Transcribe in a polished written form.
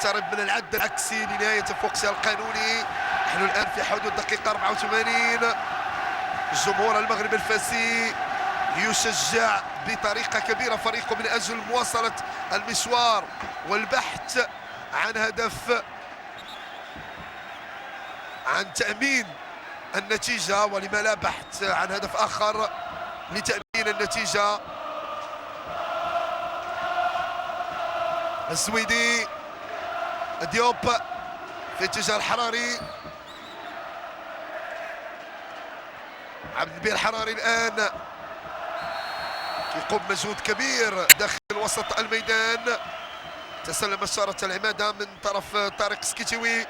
يقترب من العد العكسي لنهاية تفوقها القانوني. نحن الآن في حدود دقيقة 84. الجمهور المغربي الفاسي يشجع بطريقة كبيرة فريقه من أجل مواصلة المشوار والبحث عن هدف، عن تأمين النتيجة، ولما لا بحث عن هدف آخر لتأمين النتيجة. السويدي ديوب في اتجاه الحراري، عبد النبيل الحراري الآن يقوم مجهود كبير داخل وسط الميدان. تسلم إشارة العمادة من طرف طارق سكيتيوي.